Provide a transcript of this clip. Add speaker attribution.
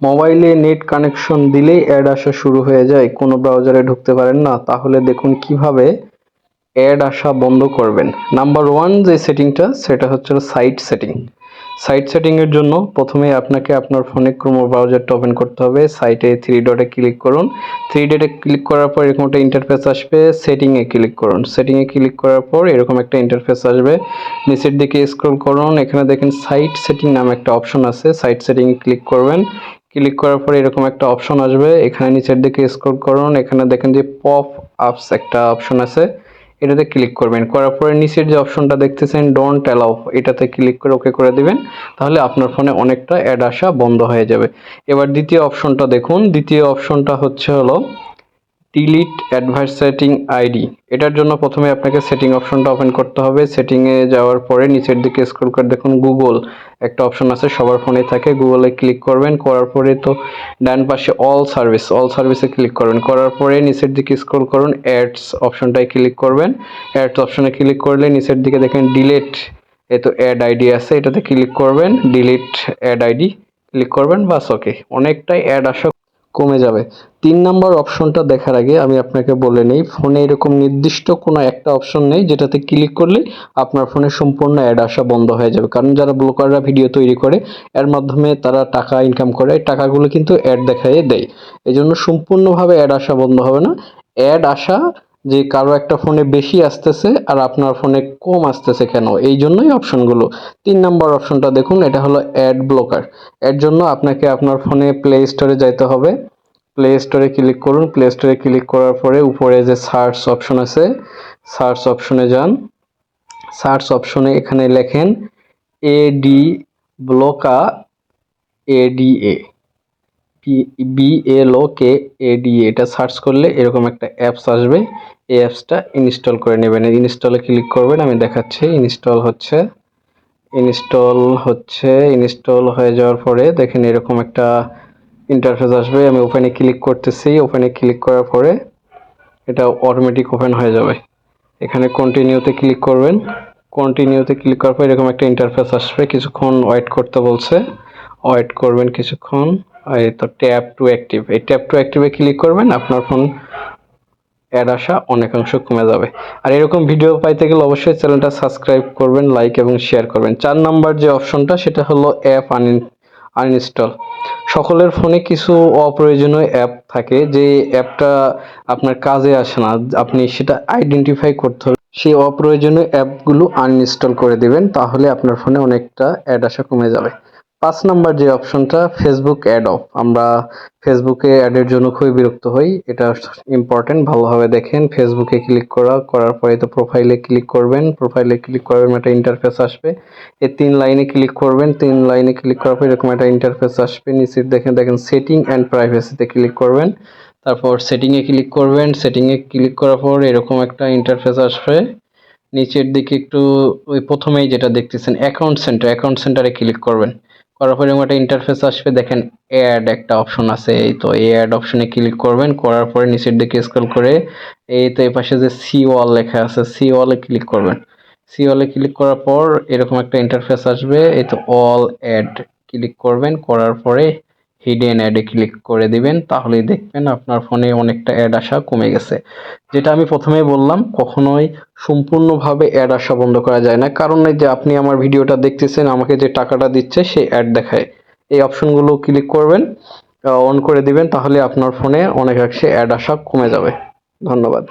Speaker 1: মোবাইলে net connection দিলেই add আসা শুরু হয়ে যায়, কোনো ব্রাউজারে ঢুকতে পারেন না? তাহলে দেখুন কিভাবে অ্যাড আসা বন্ধ করবেন। নাম্বার ওয়ান যে সেটিংটা সেটা হচ্ছে সাইট সেটিং। সাইট সেটিংয়ের জন্য প্রথমে আপনাকে আপনার ফোনে ক্রোম ব্রাউজারটা ওপেন করতে হবে। সাইটে থ্রি ডটে ক্লিক করুন। থ্রি ডটে ক্লিক করার পর এরকম একটা ইন্টারফেস আসবে। সেটিংয়ে ক্লিক করুন। সেটিংয়ে ক্লিক করার পর এরকম একটা ইন্টারফেস আসবে। নিচের দিকে স্ক্রল করুন, এখানে দেখেন সাইট সেটিং নামে একটা অপশন আছে। সাইট সেটিংয়ে ক্লিক করবেন। ক্লিক করার পরে এরকম একটা অপশন আসবে, এখানে নিচের দিকে স্ক্রল করুন, এখানে দেখেন যে পপ আপস একটা অপশন আছে, এটাতে ক্লিক করবেন। করার পরে নিচের যে অপশনটা দেখতেছেন ডোন্ট অ্যালাউ, এটাতে ক্লিক করে ওকে করে দিবেন। তাহলে আপনার ফোনে অনেকটা অ্যাড আসা বন্ধ হয়ে যাবে। এবার দ্বিতীয় অপশনটা দেখুন। দ্বিতীয় অপশনটা হলো ডিলিট অ্যাডভার্স সেটিং আইডি। এটার জন্য প্রথমে আপনাকে সেটিং অপশনটা ওপেন করতে হবে। সেটিংয়ে যাওয়ার পরে নিচের দিকে স্ক্রল করে দেখুন গুগল একটা অপশন আছে, সবার ফোনে থাকে। গুগলে ক্লিক করবেন, করার পরে তো ডান পাশে অল সার্ভিসে ক্লিক করবেন। করার পরে নিচের দিকে স্ক্রল করুন, অ্যাডস অপশনটায় ক্লিক করবেন। অ্যাডস অপশনে ক্লিক করলে নিচের দিকে দেখেন ডিলিট, এ তো অ্যাড আইডি আছে, এটাতে ক্লিক করবেন। ডিলিট অ্যাড আইডি ক্লিক করবেন, বাস ওকে, অনেকটাই অ্যাড আসা কমে যাবে। ৩ নাম্বার অপশনটা দেখার আগে আমি আপনাকে বলে নেই, ফোনে এরকম নির্দিষ্ট কোনো একটা অপশন নেই যেটাতে ক্লিক করলে আপনার ফোনে সম্পূর্ণ অ্যাড আসা বন্ধ হয়ে যাবে। কারণ যারা ব্লগাররা ভিডিও তৈরি করে এর মাধ্যমে তারা টাকা ইনকাম করে, টাকাগুলো কিন্তু অ্যাড দেখাইয়ে দেয়। এজন্য সম্পূর্ণভাবে অ্যাড আসা বন্ধ হবে না। অ্যাড আসা যে কারো একটা ফোনে বেশি আসতেছে আর আপনার ফোনে কম আসতেছে কেন, এই জন্যই অপশনগুলো। ৩ নাম্বার অপশনটা দেখুন, এটা হলো অ্যাড ব্লকার। এর জন্য আপনাকে আপনার ফোনে প্লে স্টোরে যাইতে হবে। প্লে স্টোরে ক্লিক করুন। প্লে স্টোরে ক্লিক করার পরে উপরে যে সার্চ অপশন আছে, সার্চ অপশনে যান। সার্চ অপশনে এখানে লেখেন এডি ব্লকা, এডিএ, BLOK ADA, এটা সার্চ করলে এরকম একটা অ্যাপস আসবে। এই অ্যাপসটা ইনস্টল করে নেবেন। ইনস্টলে ক্লিক করবেন, আমি দেখাচ্ছি। ইনস্টল হয়ে যাওয়ার পরে দেখেন এরকম একটা ইন্টারফেস আসবে। আমি ওপেনে ক্লিক করতেছি। ওপেনে ক্লিক করার পরে এটা অটোমেটিক ওপেন হয়ে যাবে। এখানে কন্টিনিউতে ক্লিক করবেন। কন্টিনিউতে ক্লিক করার পর এরকম একটা ইন্টারফেস আসবে, কিছুক্ষণ ওয়েট করতে বলছে, ওয়েট করবেন কিছুক্ষণ। এই তো ট্যাপ টু অ্যাক্টিভ, এই ট্যাপ টু অ্যাক্টিভে ক্লিক করবেন, আপনার ফোন অ্যাড আসা অনেকাংশ কমে যাবে। আর এরকম ভিডিও পাইতে গেলে অবশ্যই চ্যানেলটা সাবস্ক্রাইব করবেন, লাইক এবং শেয়ার করবেন। ৪ নাম্বার যে অপশনটা সেটা হলো অ্যাপ আনইনস্টল। সকলের ফোনে কিছু অপ্রয়োজনীয় অ্যাপ থাকে, যে অ্যাপটা আপনার কাজে আসে না, আপনি সেটা আইডেন্টিফাই করতে হবে। সেই অপ্রয়োজনীয় অ্যাপগুলো আনইনস্টল করে দিবেন, তাহলে আপনার ফোনে অনেকটা অ্যাড আসা কমে যাবে। ৫ নাম্বার যে অপশনটা ফেসবুক অ্যাড অফ। আমরা ফেসবুকে অ্যাডের জন্য খুবই বিরক্ত হই, এটা ইম্পর্টেন্ট, ভালোভাবে দেখেন। ফেসবুকে ক্লিক করার পরে তো প্রোফাইলে ক্লিক করবেন। প্রোফাইলে ক্লিক করবেন, একটা ইন্টারফেস আসবে। এই ৩ লাইনে ক্লিক করবেন। ৩ লাইনে ক্লিক করার পর এরকম একটা ইন্টারফেস আসবে। নিচে দেখেন সেটিং অ্যান্ড প্রাইভেসিতে ক্লিক করবেন। তারপর সেটিংয়ে ক্লিক করবেন। সেটিংয়ে ক্লিক করার পর এরকম একটা ইন্টারফেস আসবে। নিচের দিকে একটু ওই প্রথমেই যেটা দেখতেছেন অ্যাকাউন্ট সেন্টারে ক্লিক করবেন। করার পরে এরকম একটা ইন্টারফেস আসবে, দেখেন অ্যাড একটা অপশন আছে, এই তো এই অ্যাড অপশনে ক্লিক করবেন। করার পরে নিচের দিকে স্ক্রল করে এই তো এই পাশে যে সি ওয়াল লেখা আছে, সি ওয়ালে ক্লিক করবেন। সি ওয়ালে ক্লিক করার পর এরকম একটা ইন্টারফেস আসবে, এই তো অল অ্যাড ক্লিক করবেন। করার পরে হিডেন অ্যাডে ক্লিক করে দিবেন, তাহলেই দেখবেন আপনার ফোনে অনেকটা অ্যাড আসা কমে গেছে। যেটা আমি প্রথমেই বললাম, কখনোই সম্পূর্ণভাবে অ্যাড আসা বন্ধ করা যায় না, কারণ এই যে আপনি আমার ভিডিওটা দেখতেছেন, আমাকে যে টাকাটা দিচ্ছে সে অ্যাড দেখায়। এই অপশনগুলো ক্লিক করবেন, অন করে দিবেন, তাহলে আপনার ফোনে অনেকাংশে অ্যাড আসা কমে যাবে। ধন্যবাদ।